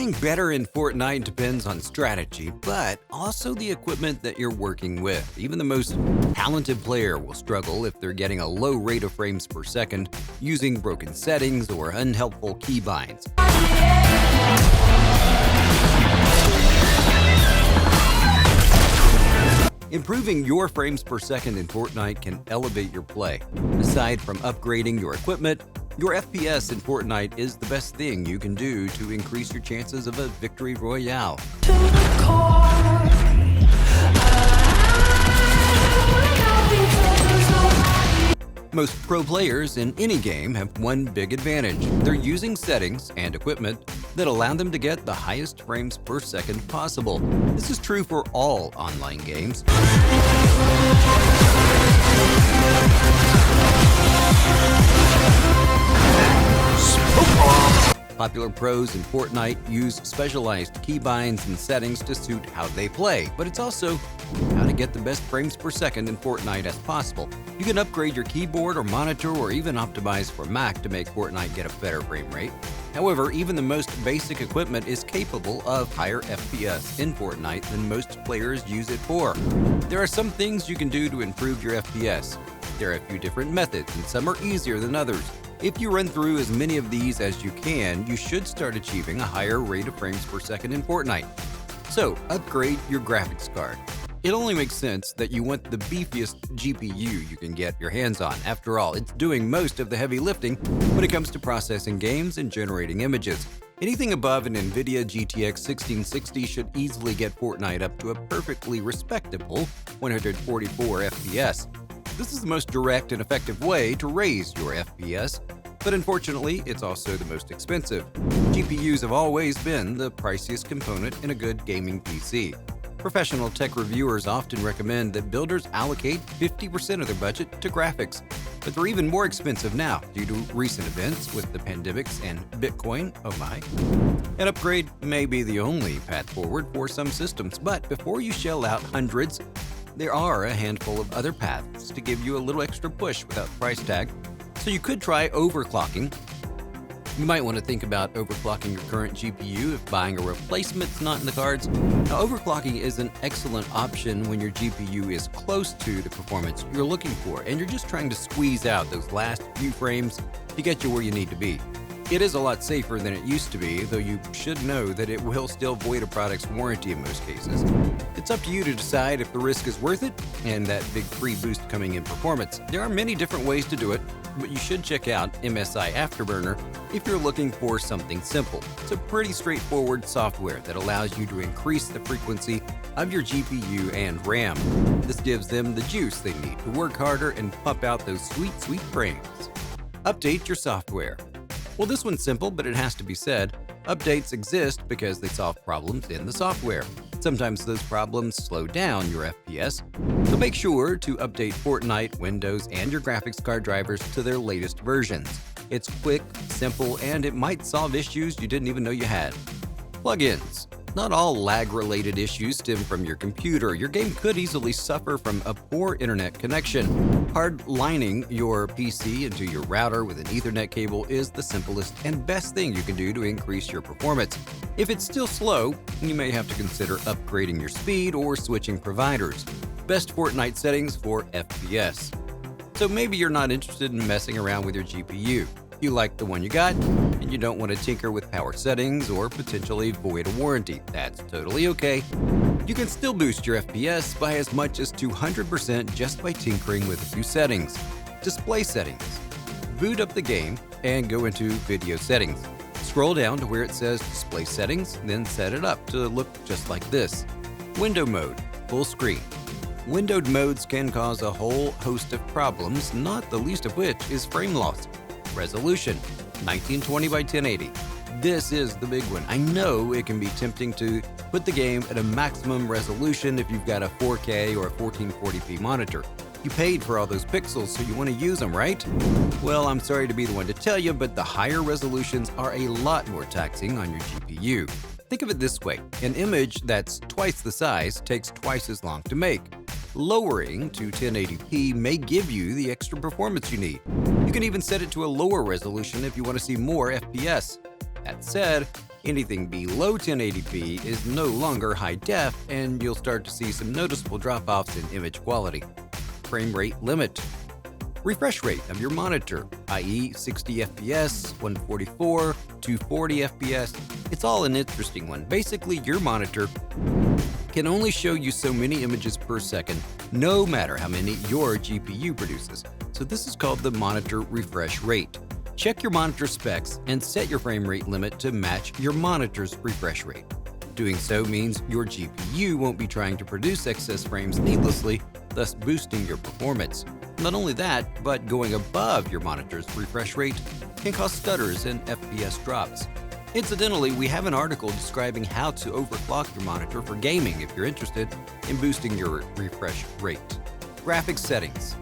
Playing better in Fortnite depends on strategy, but also the equipment that you're working with. Even the most talented player will struggle if they're getting a low rate of frames per second, using broken settings or unhelpful keybinds. Improving your frames per second in Fortnite can elevate your play. Aside from upgrading your equipment, your FPS in Fortnite is the best thing you can do to increase your chances of a victory royale. Most pro players in any game have one big advantage. They're using settings and equipment that allow them to get the highest frames per second possible. This is true for all online games. Popular pros in Fortnite use specialized keybinds and settings to suit how they play, but it's also how to get the best frames per second in Fortnite as possible. You can upgrade your keyboard or monitor or even optimize for Mac to make Fortnite get a better frame rate. However, even the most basic equipment is capable of higher FPS in Fortnite than most players use it for. There are some things you can do to improve your FPS. There are a few different methods, and some are easier than others. If you run through as many of these as you can, you should start achieving a higher rate of frames per second in Fortnite. So, upgrade your graphics card. It only makes sense that you want the beefiest GPU you can get your hands on. After all, it's doing most of the heavy lifting when it comes to processing games and generating images. Anything above an NVIDIA GTX 1660 should easily get Fortnite up to a perfectly respectable 144 FPS. This is the most direct and effective way to raise your FPS, but unfortunately, it's also the most expensive. GPUs have always been the priciest component in a good gaming PC. Professional tech reviewers often recommend that builders allocate 50% of their budget to graphics, but they're even more expensive now due to recent events with the pandemics and Bitcoin, oh my. An upgrade may be the only path forward for some systems, but before you shell out hundreds, there are a handful of other paths to give you a little extra push without the price tag. So you could try overclocking. You might want to think about overclocking your current GPU if buying a replacement's not in the cards. Now, overclocking is an excellent option when your GPU is close to the performance you're looking for and you're just trying to squeeze out those last few frames to get you where you need to be. It is a lot safer than it used to be, though you should know that it will still void a product's warranty in most cases. It's up to you to decide if the risk is worth it and that big free boost coming in performance. There are many different ways to do it, but you should check out MSI Afterburner if you're looking for something simple. It's a pretty straightforward software that allows you to increase the frequency of your GPU and RAM. This gives them the juice they need to work harder and pump out those sweet, sweet frames. Update your software. Well, this one's simple, but it has to be said. Updates exist because they solve problems in the software. Sometimes those problems slow down your FPS, so make sure to update Fortnite, Windows, and your graphics card drivers to their latest versions. It's quick, simple, and it might solve issues you didn't even know you had. Plugins. Not all lag-related issues stem from your computer. Your game could easily suffer from a poor internet connection. Hard-lining your PC into your router with an Ethernet cable is the simplest and best thing you can do to increase your performance. If it's still slow, you may have to consider upgrading your speed or switching providers. Best Fortnite settings for FPS. So maybe you're not interested in messing around with your GPU. You like the one you got, and you don't want to tinker with power settings or potentially void a warranty. That's totally okay. You can still boost your FPS by as much as 200% just by tinkering with a few settings. Display settings. Boot up the game and go into video settings. Scroll down to where it says display settings, then set it up to look just like this. Window mode, full screen. Windowed modes can cause a whole host of problems, not the least of which is frame loss. Resolution, 1920 by 1080. This is the big one. I know it can be tempting to put the game at a maximum resolution if you've got a 4K or a 1440p monitor. You paid for all those pixels, so you want to use them, right? Well, I'm sorry to be the one to tell you, but the higher resolutions are a lot more taxing on your GPU. Think of it this way. An image that's twice the size takes twice as long to make. Lowering to 1080p may give you the extra performance you need. You can even set it to a lower resolution if you want to see more FPS. That said, Anything below 1080p is no longer high def, and you'll start to see some noticeable drop-offs in image quality. Frame rate limit. Refresh rate of your monitor, i.e. 60 FPS, 144, 240 FPS. It's all an interesting one. Basically, your monitor can only show you so many images per second, no matter how many your GPU produces. So this is called the monitor refresh rate. Check your monitor specs and set your frame rate limit to match your monitor's refresh rate. Doing so means your GPU won't be trying to produce excess frames needlessly, thus boosting your performance. Not only that, but going above your monitor's refresh rate can cause stutters and FPS drops. Incidentally, we have an article describing how to overclock your monitor for gaming if you're interested in boosting your refresh rate. Graphics settings.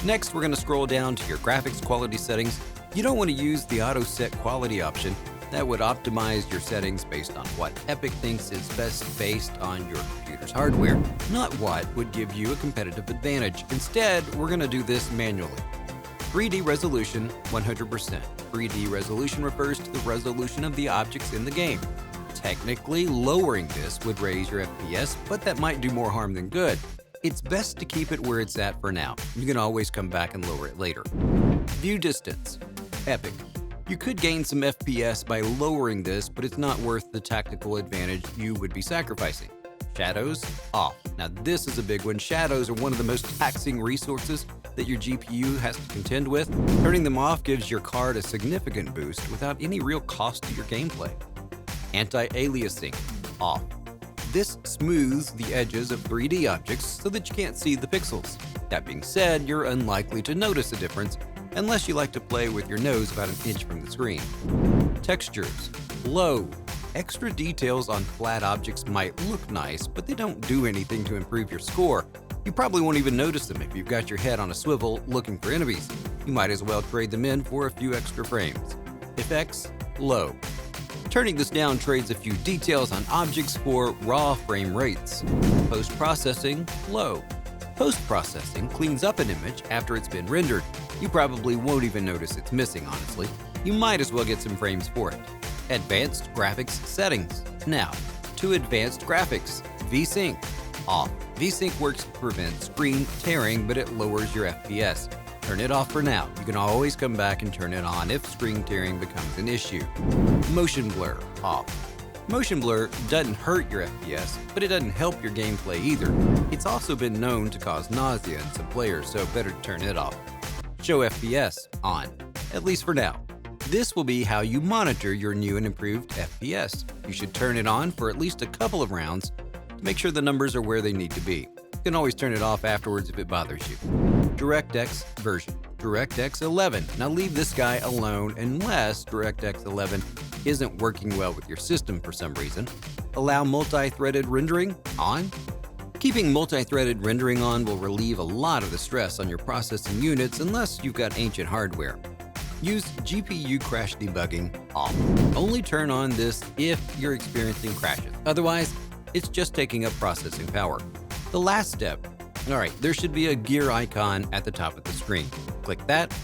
Next, we're going to scroll down to your graphics quality settings. You don't want to use the auto set quality option. That would optimize your settings based on what Epic thinks is best based on your computer's hardware, not what would give you a competitive advantage. Instead, we're going to do this manually. 3D resolution, 100%. 3D resolution refers to the resolution of the objects in the game. Technically, lowering this would raise your FPS, but that might do more harm than good. It's best to keep it where it's at for now. You can always come back and lower it later. View distance. Epic. You could gain some FPS by lowering this, but it's not worth the tactical advantage you would be sacrificing. Shadows, off. Now this is a big one. Shadows are one of the most taxing resources that your GPU has to contend with. Turning them off gives your card a significant boost without any real cost to your gameplay. Anti-aliasing, off. This smooths the edges of 3D objects so that you can't see the pixels. That being said, you're unlikely to notice a difference unless you like to play with your nose about an inch from the screen. Textures, low. Extra details on flat objects might look nice, but they don't do anything to improve your score. You probably won't even notice them if you've got your head on a swivel looking for enemies. You might as well trade them in for a few extra frames. Effects, low. Turning this down trades a few details on objects for raw frame rates. Post-processing, low. Post-processing cleans up an image after it's been rendered. You probably won't even notice it's missing, honestly. You might as well get some frames for it. Advanced graphics settings. Now, to advanced graphics, VSync, off. VSync works to prevent screen tearing, but it lowers your FPS. Turn it off for now. You can always come back and turn it on if screen tearing becomes an issue. Motion blur, off. Motion blur doesn't hurt your FPS, but it doesn't help your gameplay either. It's also been known to cause nausea in some players, so better to turn it off. Show FPS, on, at least for now. This will be how you monitor your new and improved FPS. You should turn it on for at least a couple of rounds to make sure the numbers are where they need to be. You can always turn it off afterwards if it bothers you. DirectX version, DirectX 11. Now leave this guy alone unless DirectX 11 isn't working well with your system for some reason. Allow multi-threaded rendering, on. Keeping multi-threaded rendering on will relieve a lot of the stress on your processing units unless you've got ancient hardware. Use GPU crash debugging, off. Only turn on this if you're experiencing crashes. Otherwise, it's just taking up processing power. The last step. Alright, there should be a gear icon at the top of the screen. Click that,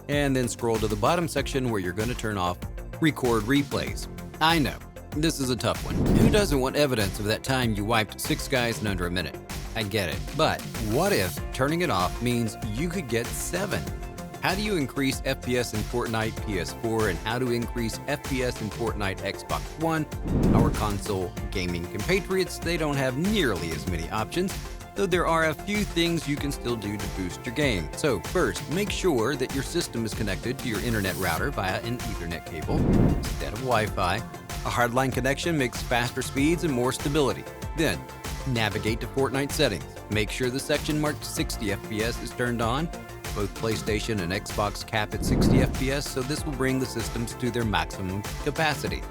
and then scroll to the bottom section where you're going to turn off record replays. I know, this is a tough one. Who doesn't want evidence of that time you wiped 6 guys in under a minute? I get it, but what if turning it off means you could get 7? How do you increase FPS in Fortnite PS4 and how to increase FPS in Fortnite Xbox One? Our console gaming compatriots, they don't have nearly as many options, though there are a few things you can still do to boost your game. So first, make sure that your system is connected to your internet router via an Ethernet cable instead of Wi-Fi. A hardline connection makes faster speeds and more stability. Then, navigate to Fortnite settings. Make sure the section marked 60 FPS is turned on. Both PlayStation and Xbox cap at 60 FPS, so this will bring the systems to their maximum capacity.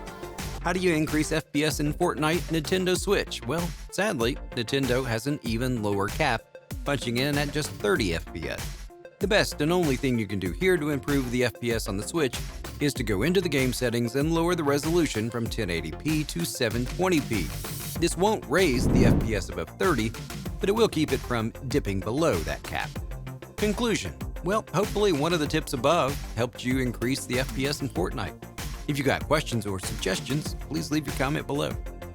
How do you increase FPS in Fortnite Nintendo Switch? Well, sadly, Nintendo has an even lower cap, punching in at just 30 FPS. The best and only thing you can do here to improve the FPS on the Switch is to go into the game settings and lower the resolution from 1080p to 720p. This won't raise the FPS above 30, but it will keep it from dipping below that cap. Conclusion. Well, hopefully one of the tips above helped you increase the FPS in Fortnite. If you got questions or suggestions, please leave your comment below.